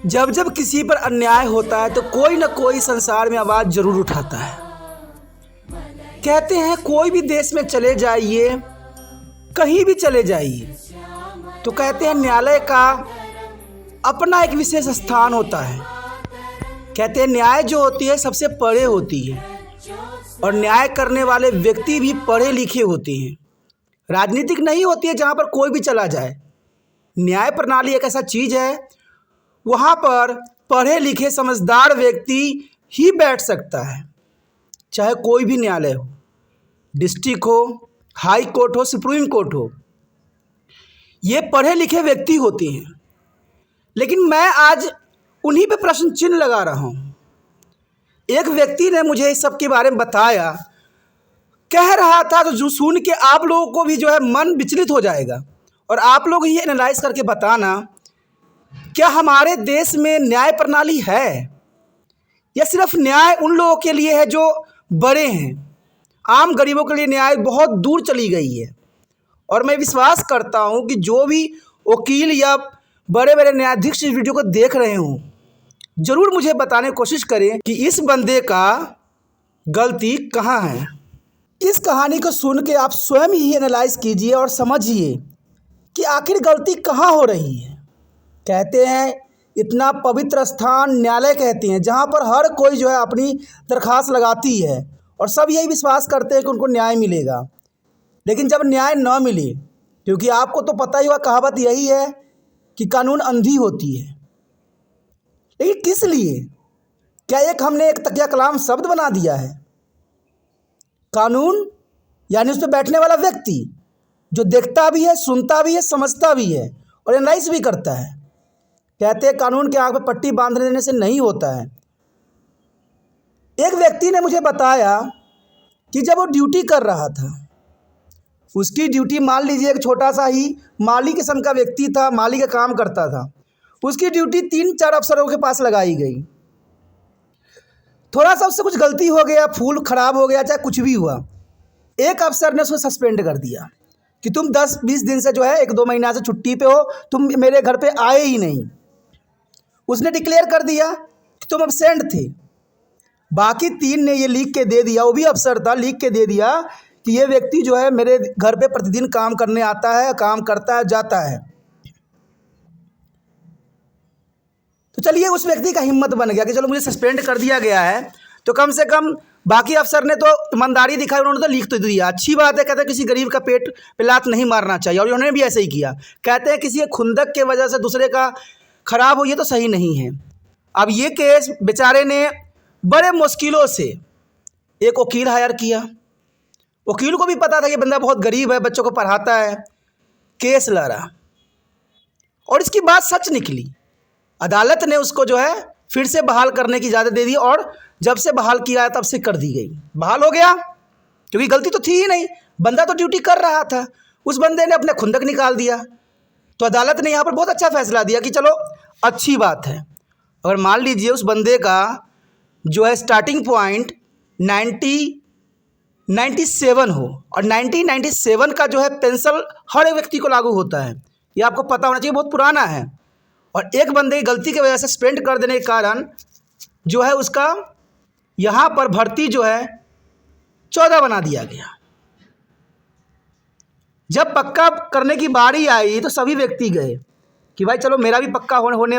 जब जब किसी पर अन्याय होता है तो कोई ना कोई संसार में आवाज़ ज़रूर उठाता है। कहते हैं कोई भी देश में चले जाइए, कहीं भी चले जाइए, तो कहते हैं न्यायालय का अपना एक विशेष स्थान होता है। कहते हैं न्याय जो होती है सबसे पढ़े होती है और न्याय करने वाले व्यक्ति भी पढ़े लिखे होते हैं। राजनीतिक नहीं होती है जहाँ पर कोई भी चला जाए। न्याय प्रणाली एक ऐसा चीज़ है, वहाँ पर पढ़े लिखे समझदार व्यक्ति ही बैठ सकता है। चाहे कोई भी न्यायालय हो, डिस्ट्रिक्ट हो, हाई कोर्ट हो, सुप्रीम कोर्ट हो, ये पढ़े लिखे व्यक्ति होते हैं। लेकिन मैं आज उन्हीं पे प्रश्न चिन्ह लगा रहा हूँ। एक व्यक्ति ने मुझे इस सब के बारे में बताया, कह रहा था, तो जो सुन के आप लोगों को भी जो है मन विचलित हो जाएगा और आप लोग ही एनालाइज करके बताना, क्या हमारे देश में न्याय प्रणाली है या सिर्फ न्याय उन लोगों के लिए है जो बड़े हैं? आम गरीबों के लिए न्याय बहुत दूर चली गई है। और मैं विश्वास करता हूं कि जो भी वकील या बड़े बड़े न्यायाधीश इस वीडियो को देख रहे हों, ज़रूर मुझे बताने की कोशिश करें कि इस बंदे का गलती कहाँ है। इस कहानी को सुन के आप स्वयं ही एनालाइज कीजिए और समझिए कि आखिर गलती कहाँ हो रही है। कहते हैं इतना पवित्र स्थान न्यायालय कहते हैं, जहाँ पर हर कोई जो है अपनी दरख्वास्त लगाती है और सब यही विश्वास करते हैं कि उनको न्याय मिलेगा। लेकिन जब न्याय न मिले, क्योंकि आपको तो पता ही हुआ, कहावत यही है कि कानून अंधी होती है। लेकिन किस लिए? क्या हमने एक तकिया कलाम शब्द बना दिया है? कानून यानी उस पर बैठने वाला व्यक्ति जो देखता भी है, सुनता भी है, समझता भी है और एनालाइज भी करता है। कहते हैं कानून के आंख पे पट्टी बांध देने से नहीं होता है। एक व्यक्ति ने मुझे बताया कि जब वो ड्यूटी कर रहा था, उसकी ड्यूटी, मान लीजिए एक छोटा सा ही माली किस्म का व्यक्ति था, माली का काम करता था, उसकी ड्यूटी 3-4 अफसरों के पास लगाई गई। थोड़ा सा उससे कुछ गलती हो गया, फूल खराब हो गया, चाहे कुछ भी हुआ, एक अफसर ने उसको सस्पेंड कर दिया कि तुम 10-20 दिन से जो है 1-2 महीना से छुट्टी पे हो, तुम मेरे घर पे आए ही नहीं। उसने डिक्लेयर कर दिया कि तुम एब्सेंट थे। बाकी 3 ने ये लिख के दे दिया, वो भी अफसर था, लिख के दे दिया कि ये व्यक्ति जो है मेरे घर पे प्रतिदिन काम करने आता है, काम करता है, जाता है। तो चलिए उस व्यक्ति का हिम्मत बन गया कि चलो मुझे सस्पेंड कर दिया गया है, तो कम से कम बाकी अफसर ने तो ईमानदारी दिखाई, उन्होंने तो लिख तो दिया, अच्छी बात है। कहते हैं किसी गरीब का पेट पे लात नहीं मारना चाहिए और उन्होंने भी ऐसे ही किया। कहते हैं किसी खुंदक के वजह से दूसरे का खराब हो, ये तो सही नहीं है। अब ये केस बेचारे ने बड़े मुश्किलों से एक वकील हायर किया। वकील को भी पता था कि बंदा बहुत गरीब है, बच्चों को पढ़ाता है, केस लड़ा और इसकी बात सच निकली। अदालत ने उसको जो है फिर से बहाल करने की इजाज़त दे दी और जब से बहाल किया तब से कर दी गई। बहाल हो गया क्योंकि गलती तो थी ही नहीं, बंदा तो ड्यूटी कर रहा था। उस बंदे ने अपने खुंदक निकाल दिया, तो अदालत ने यहाँ पर बहुत अच्छा फैसला दिया कि चलो अच्छी बात है। अगर मान लीजिए उस बंदे का जो है स्टार्टिंग पॉइंट 1997 हो और 1997 का जो है पेंशन हर एक व्यक्ति को लागू होता है, ये आपको पता होना चाहिए, बहुत पुराना है। और एक बंदे की गलती की वजह से सस्पेंड कर देने के कारण जो है उसका यहाँ पर भर्ती जो है 14 बना दिया गया। जब पक्का करने की बारी आई तो सभी व्यक्ति गए कि भाई चलो मेरा भी पक्का होने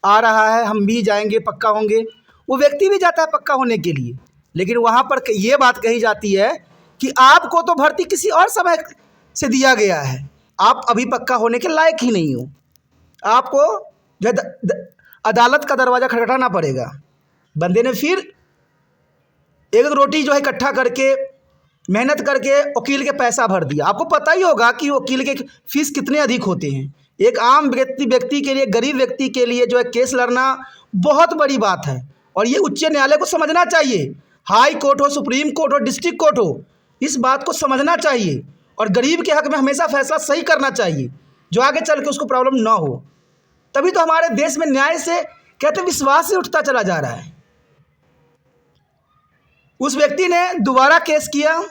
आ रहा है, हम भी जाएंगे, पक्का होंगे। वो व्यक्ति भी जाता है पक्का होने के लिए, लेकिन वहाँ पर ये बात कही जाती है कि आपको तो भर्ती किसी और समय से दिया गया है, आप अभी पक्का होने के लायक ही नहीं हो, आपको जो अदालत का दरवाज़ा खटखटाना पड़ेगा। बंदे ने फिर एक रोटी जो है इकट्ठा करके मेहनत करके वकील के पैसा भर दिया। आपको पता ही होगा कि वकील के फीस कितने अधिक होते हैं। एक आम व्यक्ति के लिए, गरीब व्यक्ति के लिए जो है केस लड़ना बहुत बड़ी बात है और ये उच्च न्यायालय को समझना चाहिए। हाई कोर्ट हो, सुप्रीम कोर्ट हो, डिस्ट्रिक्ट कोर्ट हो, इस बात को समझना चाहिए और गरीब के हक में हमेशा फैसला सही करना चाहिए, जो आगे चल के उसको प्रॉब्लम ना हो। तभी तो हमारे देश में न्याय से कहते विश्वास से उठता चला जा रहा है। उस व्यक्ति ने दोबारा केस किया।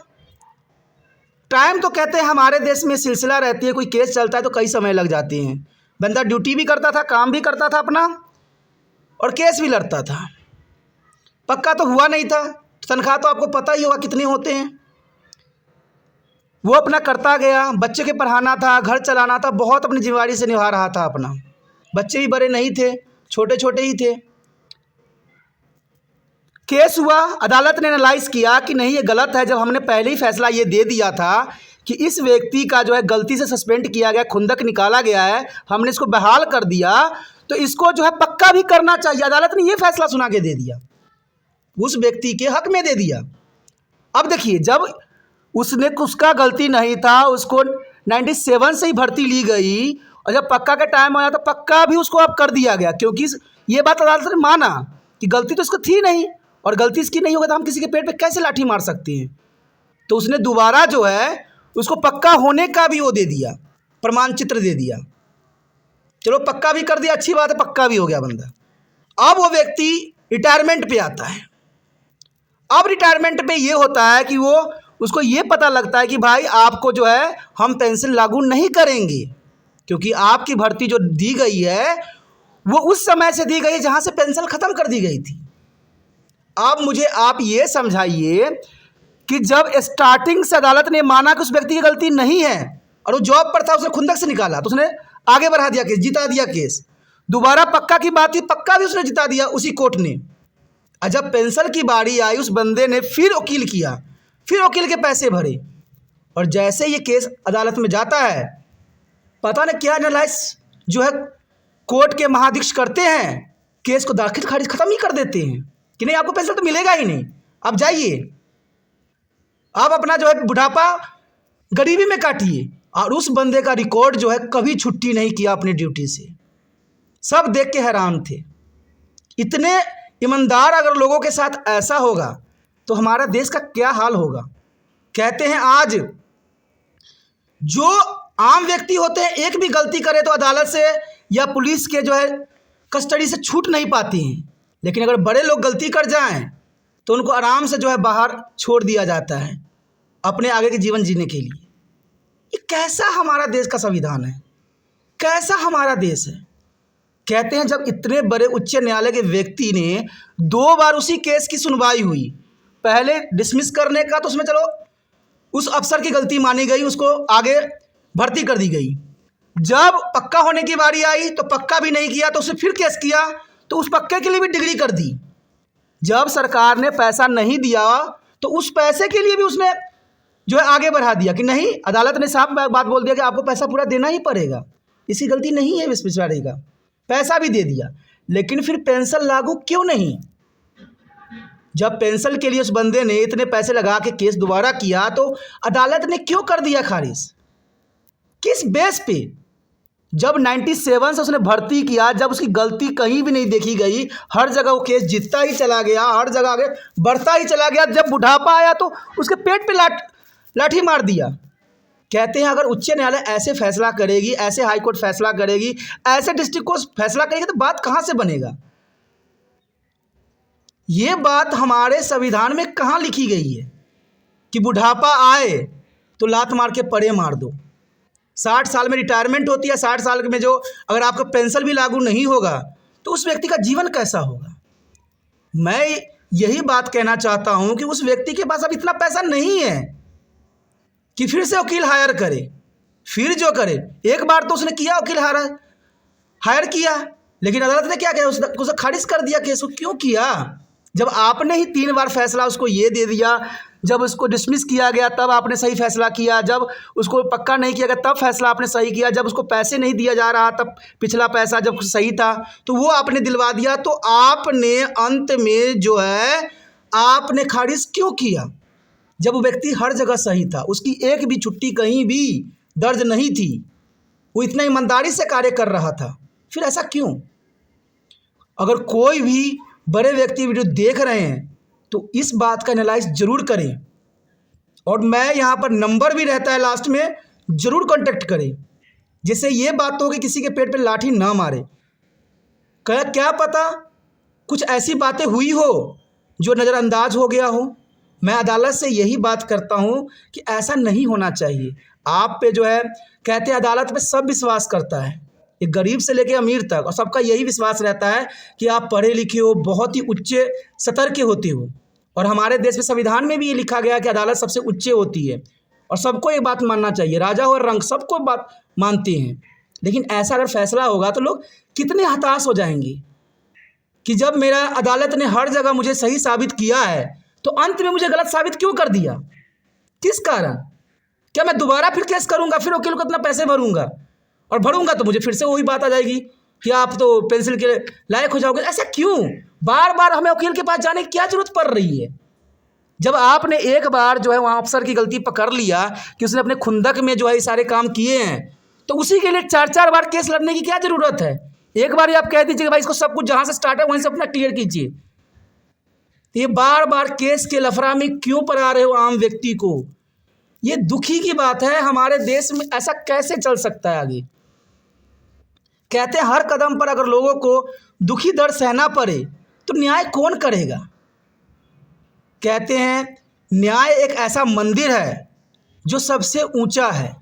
टाइम तो कहते हैं हमारे देश में सिलसिला रहती है, कोई केस चलता है तो कई समय लग जाते हैं। बंदा ड्यूटी भी करता था, काम भी करता था अपना, और केस भी लड़ता था। पक्का तो हुआ नहीं था, तनख्वाह तो आपको पता ही होगा कितने होते हैं। वो अपना करता गया, बच्चे के पढ़ाना था, घर चलाना था, बहुत अपनी जिम्मेदारी से निभा रहा था अपना। बच्चे भी बड़े नहीं थे, छोटे छोटे ही थे। केस हुआ, अदालत ने एनालाइज किया कि नहीं ये गलत है। जब हमने पहले ही फैसला ये दे दिया था कि इस व्यक्ति का जो है गलती से सस्पेंड किया गया, खुंदक निकाला गया है, हमने इसको बहाल कर दिया, तो इसको जो है पक्का भी करना चाहिए। अदालत ने ये फैसला सुना के दे दिया, उस व्यक्ति के हक में दे दिया। अब देखिए, जब उसका गलती नहीं था, उसको 97 से ही भर्ती ली गई, और जब पक्का का टाइम आया तो पक्का भी उसको अब कर दिया गया, क्योंकि ये बात अदालत ने माना कि गलती तो इसको थी नहीं, और गलती इसकी नहीं होगी तो हम किसी के पेट पे कैसे लाठी मार सकते हैं। तो उसने दोबारा जो है उसको पक्का होने का भी वो दे दिया, प्रमाण चित्र दे दिया। चलो पक्का भी कर दिया, अच्छी बात है, पक्का भी हो गया बंदा। अब वो व्यक्ति रिटायरमेंट पे आता है। अब रिटायरमेंट पे ये होता है कि उसको ये पता लगता है कि भाई आपको जो है हम पेंशन लागू नहीं करेंगे, क्योंकि आपकी भर्ती जो दी गई है वो उस समय से दी गई है जहाँ से पेंशन ख़त्म कर दी गई थी। अब मुझे आप ये समझाइए कि जब स्टार्टिंग से अदालत ने माना कि उस व्यक्ति की गलती नहीं है और वो जॉब पर था, उसने खुंदक से निकाला, तो उसने आगे बढ़ा दिया केस, जिता दिया केस। दोबारा पक्का की बात थी, पक्का भी उसने जिता दिया उसी कोर्ट ने। और जब पेंशन की बारी आई, उस बंदे ने फिर वकील किया, फिर वकील के पैसे भरे, और जैसे ये केस अदालत में जाता है, पता नहीं क्या एनालाइज जो है कोर्ट के महाधीश करते हैं, केस को दाखिल खारिज खत्म ही कर देते हैं कि नहीं आपको पेंशन तो मिलेगा ही नहीं, आप जाइए, आप अपना जो है बुढ़ापा गरीबी में काटिए। और उस बंदे का रिकॉर्ड जो है कभी छुट्टी नहीं किया अपनी ड्यूटी से। सब देख के हैरान थे। इतने ईमानदार अगर लोगों के साथ ऐसा होगा तो हमारा देश का क्या हाल होगा। कहते हैं आज जो आम व्यक्ति होते हैं, एक भी गलती करे तो अदालत से या पुलिस के जो है कस्टडी से छूट नहीं पाती हैं, लेकिन अगर बड़े लोग गलती कर जाएं तो उनको आराम से जो है बाहर छोड़ दिया जाता है अपने आगे के जीवन जीने के लिए। ये कैसा हमारा देश का संविधान है, कैसा हमारा देश है। कहते हैं जब इतने बड़े उच्च न्यायालय के व्यक्ति ने 2 बार उसी केस की सुनवाई हुई, पहले डिसमिस करने का तो उसमें चलो उस अफसर की गलती मानी गई, उसको आगे भर्ती कर दी गई। जब पक्का होने की बारी आई तो पक्का भी नहीं किया, तो उसने फिर केस किया तो उस पक्के के लिए भी डिग्री कर दी। जब सरकार ने पैसा नहीं दिया तो उस पैसे के लिए भी उसने जो है आगे बढ़ा दिया कि नहीं, अदालत ने साफ बात बोल दिया कि आपको पैसा पूरा देना ही पड़ेगा, इसकी गलती नहीं है इस बेचारे का, पैसा भी दे दिया। लेकिन फिर पेंशन लागू क्यों नहीं? जब पेंशन के लिए उस बंदे ने इतने पैसे लगा के केस दोबारा किया तो अदालत ने क्यों कर दिया खारिज? किस बेस पे? जब 97 से उसने भर्ती किया, जब उसकी गलती कहीं भी नहीं देखी गई, हर जगह वो केस जीतता ही चला गया, हर जगह आगे बढ़ता ही चला गया, जब बुढ़ापा आया तो उसके पेट पे लाठी मार दिया। कहते हैं अगर उच्च न्यायालय ऐसे फैसला करेगी, ऐसे हाई कोर्ट फैसला करेगी, ऐसे डिस्ट्रिक्ट कोर्ट फैसला करेगी तो बात कहाँ से बनेगा? ये बात हमारे संविधान में कहाँ लिखी गई है कि बुढ़ापा आए तो लात मार के परे मार दो? 60 साल में रिटायरमेंट होती है, 60 साल में जो अगर आपका पेंशन भी लागू नहीं होगा तो उस व्यक्ति का जीवन कैसा होगा? मैं यही बात कहना चाहता हूं कि उस व्यक्ति के पास अब इतना पैसा नहीं है कि फिर से वकील हायर करे, फिर जो करे। एक बार तो उसने किया, वकील हायर किया, लेकिन अदालत ने क्या किया, उसे खारिज कर दिया केस। क्यों किया? जब आपने ही 3 बार फैसला उसको ये दे दिया, जब उसको डिसमिस किया गया तब आपने सही फैसला किया, जब उसको पक्का नहीं किया गया तब फैसला आपने सही किया, जब उसको पैसे नहीं दिया जा रहा तब पिछला पैसा जब सही था तो वो आपने दिलवा दिया, तो आपने अंत में जो है आपने खारिज क्यों किया? जब वो व्यक्ति हर जगह सही था, उसकी एक भी छुट्टी कहीं भी दर्ज नहीं थी, वो इतना ईमानदारी से कार्य कर रहा था, फिर ऐसा क्यों? अगर कोई भी बड़े व्यक्ति वीडियो देख रहे हैं तो इस बात का एनालाइज जरूर करें, और मैं यहाँ पर नंबर भी रहता है लास्ट में, ज़रूर कांटेक्ट करें, जिससे ये बात हो कि किसी के पेट पे लाठी ना मारे। क्या पता कुछ ऐसी बातें हुई हो जो नज़रअंदाज हो गया हो। मैं अदालत से यही बात करता हूँ कि ऐसा नहीं होना चाहिए। आप पे जो है कहते हैं अदालत पे सब विश्वास करता है, एक गरीब से लेकर अमीर तक, और सबका यही विश्वास रहता है कि आप पढ़े लिखे हो, बहुत ही उच्च स्तर के होते हो। और हमारे देश में संविधान में भी ये लिखा गया कि अदालत सबसे उच्च होती है और सबको एक बात मानना चाहिए, राजा और रंक सबको बात मानते हैं। लेकिन ऐसा अगर फैसला होगा तो लोग कितने हताश हो जाएंगे कि जब मेरा अदालत ने हर जगह मुझे सही साबित किया है तो अंत में मुझे गलत साबित क्यों कर दिया, किस कारण? क्या मैं दोबारा फिर केस करूंगा, फिर वकील को इतना पैसे भरूंगा, और भरूंगा तो मुझे फिर से वही बात आ जाएगी कि आप तो पेंसिल के लायक हो जाओगे। ऐसा क्यों? बार बार हमें वकील के पास जाने की क्या जरूरत पड़ रही है? जब आपने एक बार जो है वहाँ अफसर की गलती पकड़ लिया कि उसने अपने खुंदक में जो है ये सारे काम किए हैं, तो उसी के लिए 4-4 बार केस लड़ने की क्या ज़रूरत है? एक बार ही आप कह दीजिए कि भाई इसको सब कुछ जहाँ से स्टार्ट है वहीं से अपना क्लियर कीजिए। ये बार बार केस के लफड़ा में क्यों पड़ा रहे हो आम व्यक्ति को? ये दुखी की बात है। हमारे देश में ऐसा कैसे चल सकता है आगे? कहते हैं हर कदम पर अगर लोगों को दुखी दर्द सहना पड़े तो न्याय कौन करेगा? कहते हैं न्याय एक ऐसा मंदिर है जो सबसे ऊंचा है,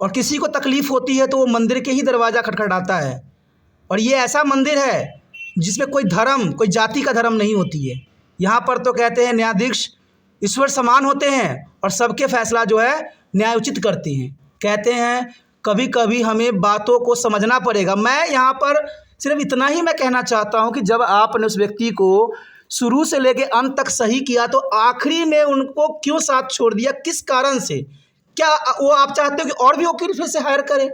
और किसी को तकलीफ होती है तो वो मंदिर के ही दरवाज़ा खटखटाता है। और ये ऐसा मंदिर है जिसमें कोई धर्म, कोई जाति का धर्म नहीं होती है। यहाँ पर तो कहते हैं न्यायाधीश ईश्वर समान होते हैं और सबके फैसला जो है न्यायोचित करते हैं। कहते हैं कभी कभी हमें बातों को समझना पड़ेगा। मैं यहाँ पर सिर्फ इतना ही मैं कहना चाहता हूँ कि जब आपने उस व्यक्ति को शुरू से लेकर अंत तक सही किया तो आखिरी में उनको क्यों साथ छोड़ दिया, किस कारण से? क्या वो आप चाहते हो कि और भी वकील फिर से हायर करे,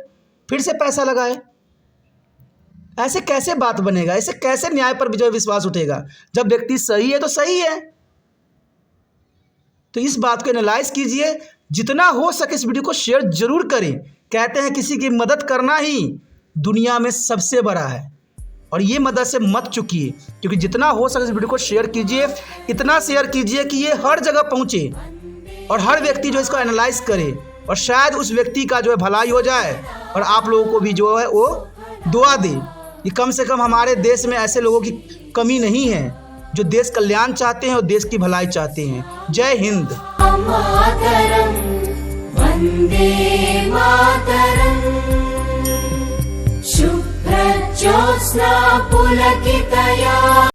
फिर से पैसा लगाए? ऐसे कैसे बात बनेगा? ऐसे कैसे न्याय पर जो विश्वास उठेगा? जब व्यक्ति सही है तो सही है। तो इस बात को एनालाइज कीजिए, जितना हो सके इस वीडियो को शेयर जरूर करें। कहते हैं किसी की मदद करना ही दुनिया में सबसे बड़ा है, और ये मदद से मत चुकिए, क्योंकि जितना हो सके इस वीडियो को शेयर कीजिए, इतना शेयर कीजिए कि ये हर जगह पहुँचे और हर व्यक्ति जो इसको एनालाइज करे, और शायद उस व्यक्ति का जो है भलाई हो जाए और आप लोगों को भी जो है वो दुआ दे कि कम से कम हमारे देश में ऐसे लोगों की कमी नहीं है जो देश कल्याण चाहते हैं और देश की भलाई चाहते हैं। जय हिंद। मातरम, वंदे मातरम, शुभ्र ज्योत्स्ना पुलकितया।